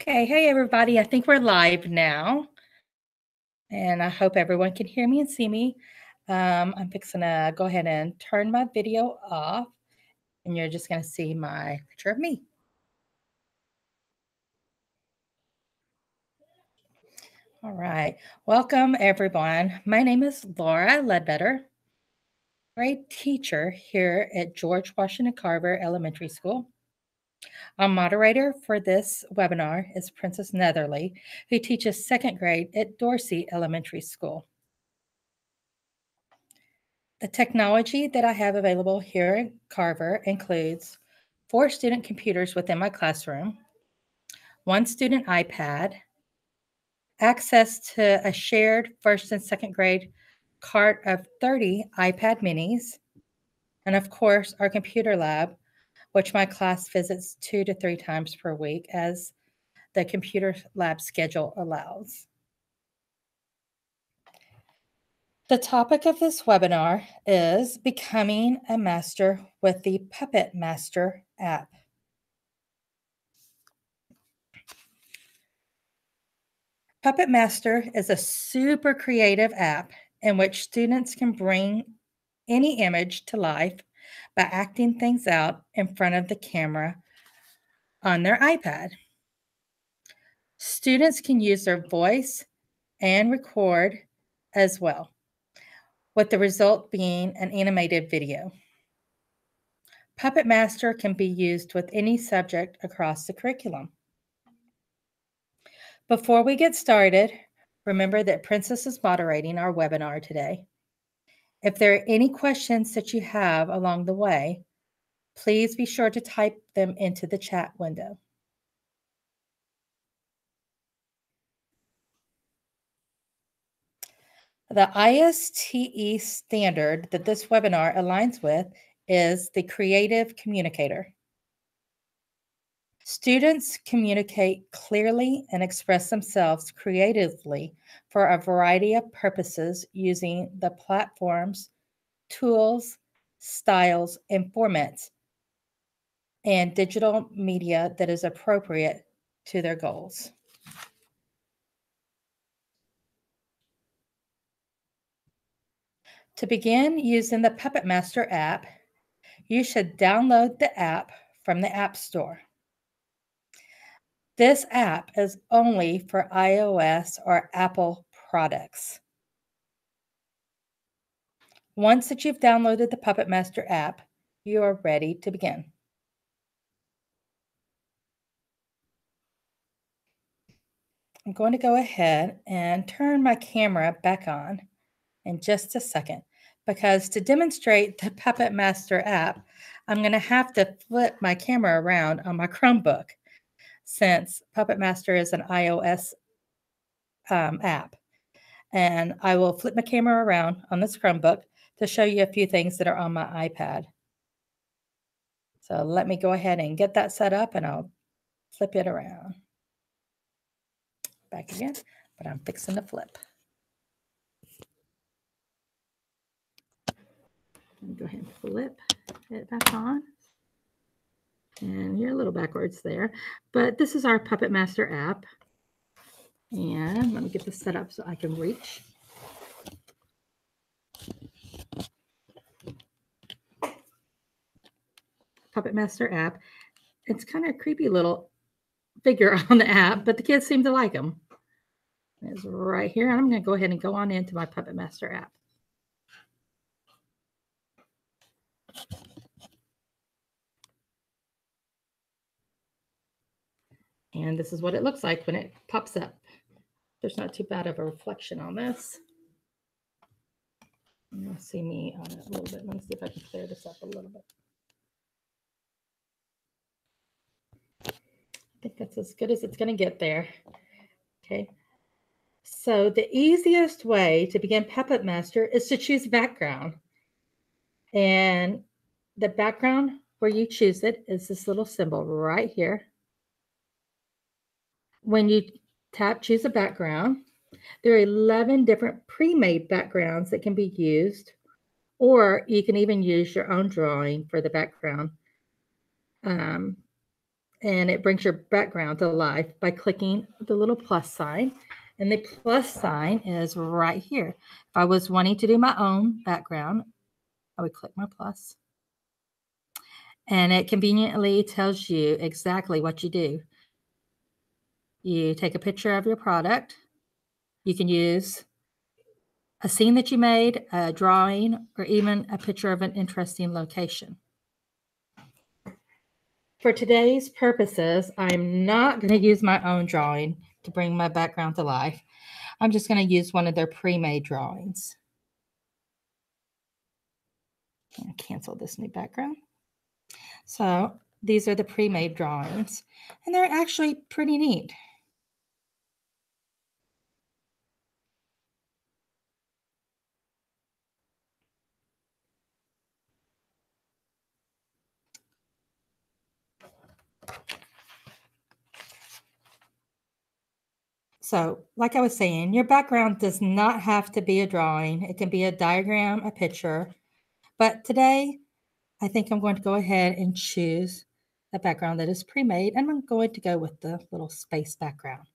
Okay, hey everybody, I think we're live now, and I hope everyone can hear me and see me. I'm fixing to go ahead and turn my video off, and you're just going to see my picture of me. All right, welcome everyone. My name is Laura Ledbetter, grade teacher here at George Washington Carver Elementary School. Our moderator for this webinar is Princess Netherly, who teaches second grade at Dorsey Elementary School. The technology that I have available here at Carver includes 4 student computers within my classroom, 1 student iPad, access to a shared first and second grade cart of 30 iPad minis, and of course, our computer lab, which my class visits 2 to 3 times per week as the computer lab schedule allows. The topic of this webinar is Becoming a Master with the Puppet Master app. Puppet Master is a super creative app in which students can bring any image to life by acting things out in front of the camera on their iPad. Students can use their voice and record as well, with the result being an animated video. Puppet Master can be used with any subject across the curriculum. Before we get started, remember that Princess is moderating our webinar today. If there are any questions that you have along the way, please be sure to type them into the chat window. The ISTE standard that this webinar aligns with is the Creative Communicator. Students communicate clearly and express themselves creatively for a variety of purposes using the platforms, tools, styles, and formats, and digital media that is appropriate to their goals. To begin using the Puppet Master app, you should download the app from the App Store. This app is only for iOS or Apple products. Once that you've downloaded the Puppet Master app, you are ready to begin. I'm going to go ahead and turn my camera back on in just a second, because to demonstrate the Puppet Master app, I'm going to have to flip my camera around on my Chromebook, since Puppet Master is an iOS app. And I will flip my camera around on this Chromebook to show you a few things that are on my iPad. So let me go ahead and get that set up, and I'll flip it around. Back again, but I'm fixing to flip. Let me go ahead and flip it back on. And you're a little backwards there, but this is our Puppet Master app. And let me get this set up so I can reach. Puppet Master app. It's kind of a creepy little figure on the app, but the kids seem to like them. It's right here. I'm going to go ahead and go on into my Puppet Master app. And this is what it looks like when it pops up. There's not too bad of a reflection on this. You'll see me on it a little bit. Let me see if I can clear this up a little bit. I think that's as good as it's going to get there. Okay. So the easiest way to begin Puppet Master is to choose background. And the background where you choose it is this little symbol right here. When you tap choose a background, there are 11 different pre-made backgrounds that can be used, or you can even use your own drawing for the background. and it brings your background to life by clicking the little plus sign. And the plus sign is right here. If I was wanting to do my own background, I would click my plus. And it conveniently tells you exactly what you do. You take a picture of your product. You can use a scene that you made, a drawing, or even a picture of an interesting location. For today's purposes, I'm not going to use my own drawing to bring my background to life. I'm just going to use one of their pre-made drawings. I'm going to cancel this new background. So these are the pre-made drawings, and they're actually pretty neat. So, like I was saying, your background does not have to be a drawing. It can be a diagram, a picture. But today, I think I'm going to go ahead and choose a background that is pre-made, and I'm going to go with the little space background.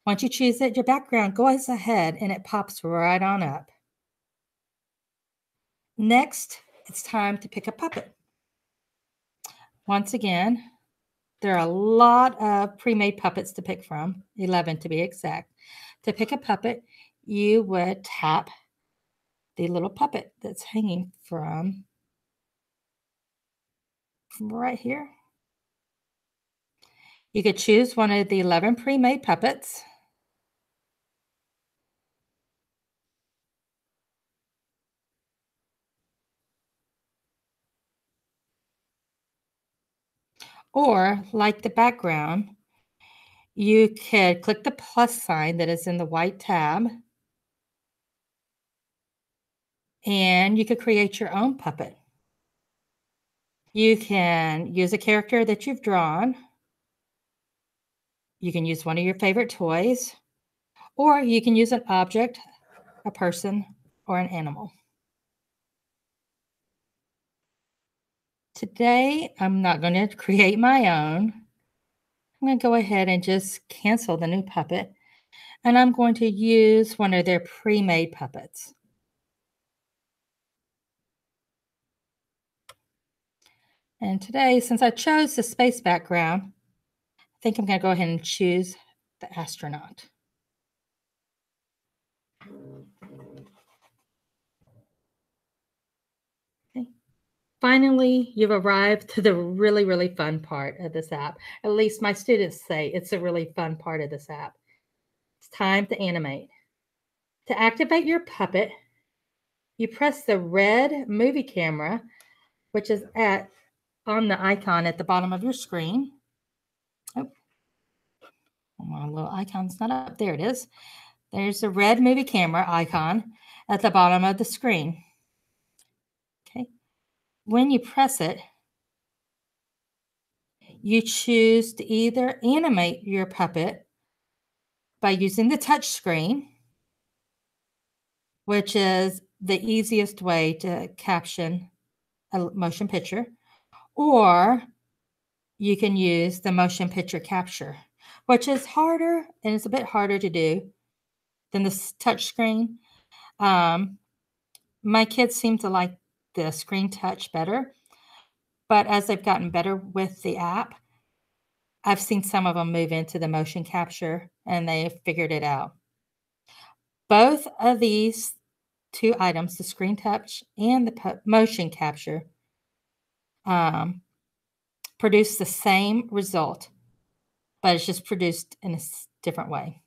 Once you choose it, your background goes ahead and it pops right on up. Next, it's time to pick a puppet. Once again, there are a lot of pre-made puppets to pick from, 11 to be exact. To pick a puppet, you would tap the little puppet that's hanging from right here. You could choose one of the 11 pre-made puppets. Or, like the background, you could click the plus sign that is in the white tab, and you could create your own puppet. You can use a character that you've drawn. You can use one of your favorite toys, or you can use an object, a person, or an animal. Today, I'm not going to create my own. I'm going to go ahead and just cancel the new puppet, and I'm going to use one of their pre-made puppets. And today, since I chose the space background, I think I'm going to go ahead and choose the astronaut. Okay. Finally, you've arrived to the really, really fun part of this app. At least my students say it's a really fun part of this app. It's time to animate. To activate your puppet, you press the red movie camera, which is on the icon at the bottom of your screen. Oh, my little icon's not up. There it is. There's the red movie camera icon at the bottom of the screen. Okay. When you press it, you choose to either animate your puppet by using the touch screen, which is the easiest way to caption a motion picture, or you can use the motion picture capture, which is harder, and it's a bit harder to do than the touch screen. My kids seem to like the screen touch better, but as they've gotten better with the app, I've seen some of them move into the motion capture, and they've figured it out. Both of these two items, the screen touch and the motion capture, produce the same result, but it's just produced in a different way.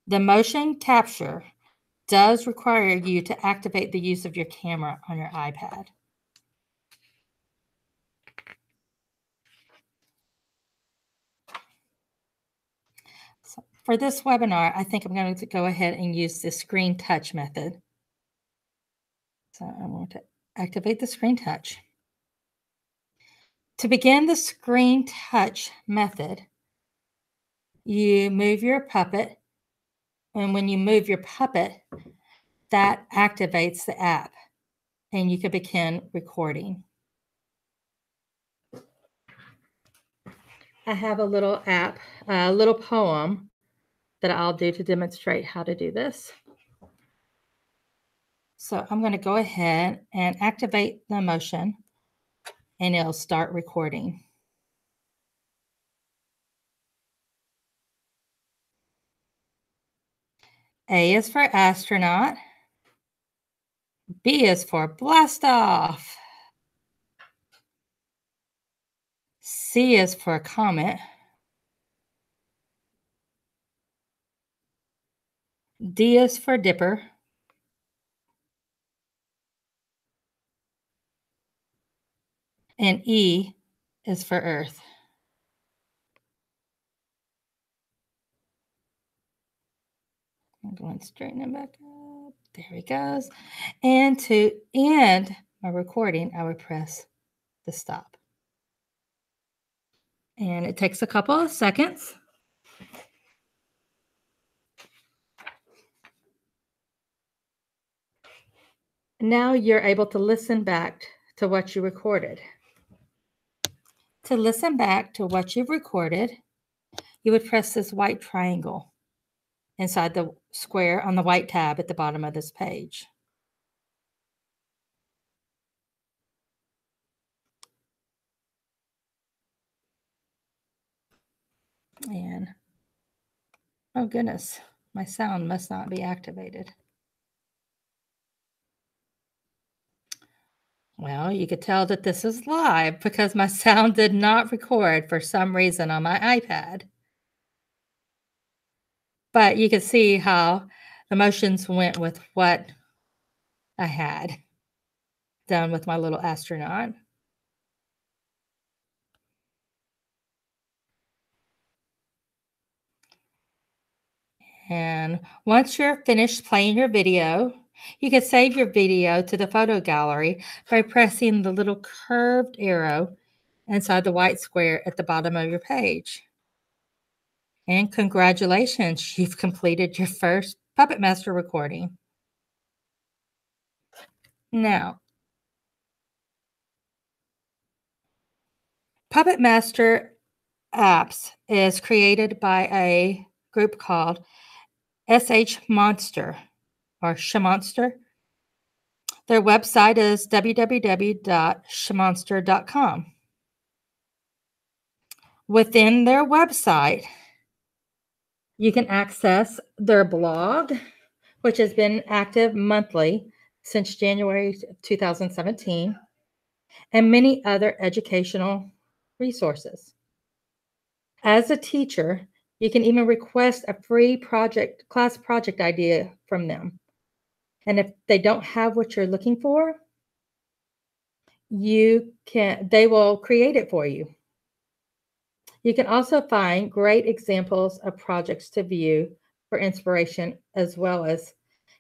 The motion capture does require you to activate the use of your camera on your iPad. So for this webinar, I think I'm going to go ahead and use the screen touch method. So I'm going to activate the screen touch. To begin the screen touch method, you move your puppet, and when you move your puppet, that activates the app, and you can begin recording. I have a little app, a little poem that I'll do to demonstrate how to do this. So I'm going to go ahead and activate the motion, and it'll start recording. A is for astronaut. B is for blast off. C is for comet. D is for dipper. And E is for earth. I'm going to straighten it back up. There he goes. And to end my recording, I would press the stop. And it takes a couple of seconds. Now you're able to listen back to what you recorded. To listen back to what you've recorded, you would press this white triangle inside the square on the white tab at the bottom of this page. And oh goodness, my sound must not be activated. Well, you could tell that this is live because my sound did not record for some reason on my iPad. But you can see how the motions went with what I had done with my little astronaut. And once you're finished playing your video, you can save your video to the photo gallery by pressing the little curved arrow inside the white square at the bottom of your page. And congratulations, you've completed your first Puppet Master recording. Now, Puppet Master Apps is created by a group called SH Monster or Shamonster. Their website is www.shamonster.com. Within their website, you can access their blog, which has been active monthly since January 2017, and many other educational resources. As a teacher, you can even request a free class project idea from them. And if they don't have what you're looking for, they will create it for you. You can also find great examples of projects to view for inspiration, as well as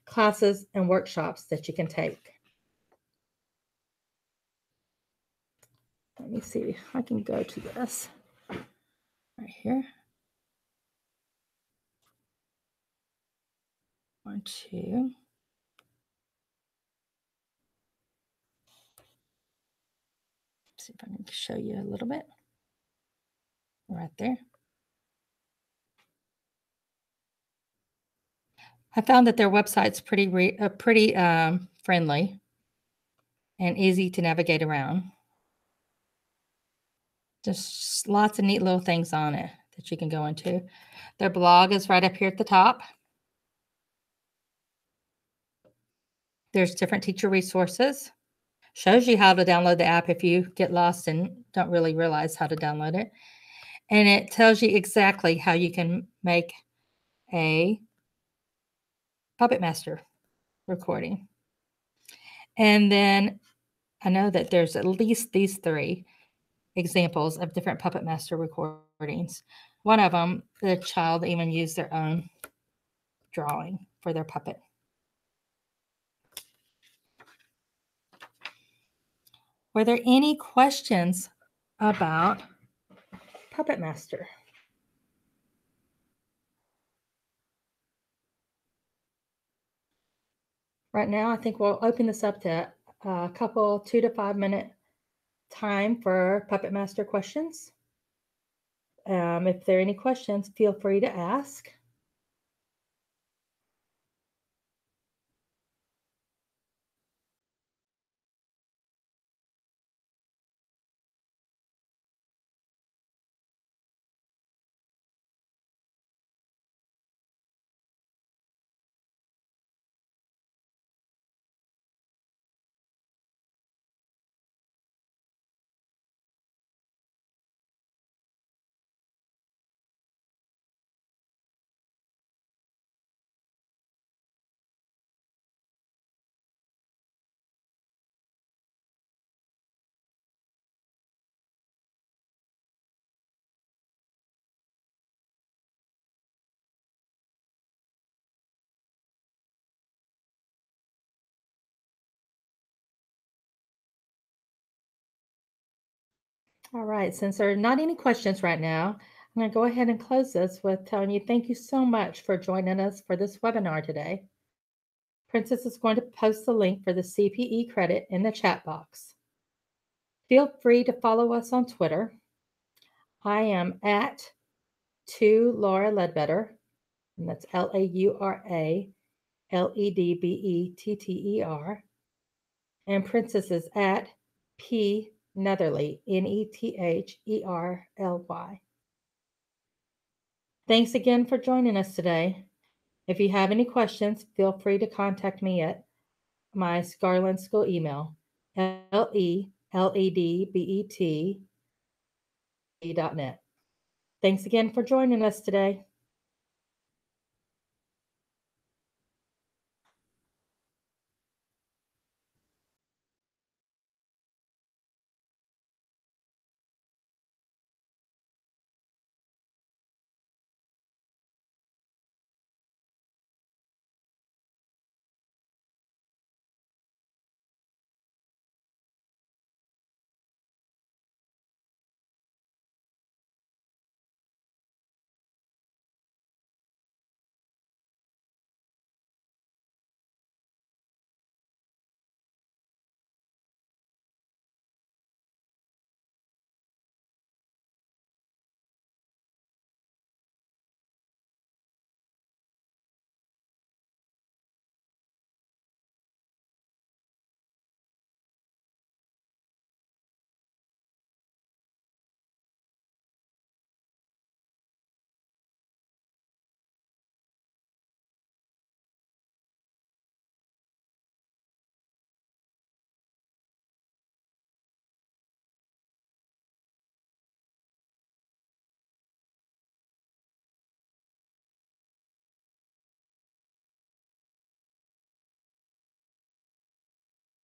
classes and workshops that you can take. Let me see, I can go to this right here. 1, 2. See if I can show you a little bit. Right there. I found that their website's pretty friendly and easy to navigate around. Just lots of neat little things on it that you can go into. Their blog is right up here at the top. There's different teacher resources. Shows you how to download the app if you get lost and don't really realize how to download it. And it tells you exactly how you can make a Puppet Master recording. And then I know that there's at least these 3 examples of different Puppet Master recordings. One of them, the child even used their own drawing for their puppet. Were there any questions about Puppet Master? Right now, I think we'll open this up to a couple 2 to 5 minute time for Puppet Master questions. If there are any questions, feel free to ask. All right, since there are not any questions right now, I'm going to go ahead and close this with telling you thank you so much for joining us for this webinar today. Princess is going to post the link for the CPE credit in the chat box. Feel free to follow us on Twitter. I am at 2Laura Ledbetter, and that's LauraLedbetter. And Princess is at P Netherly, Netherly. Thanks again for joining us today. If you have any questions, feel free to contact me at my Garland School email, LELEDBET.net. Thanks again for joining us today.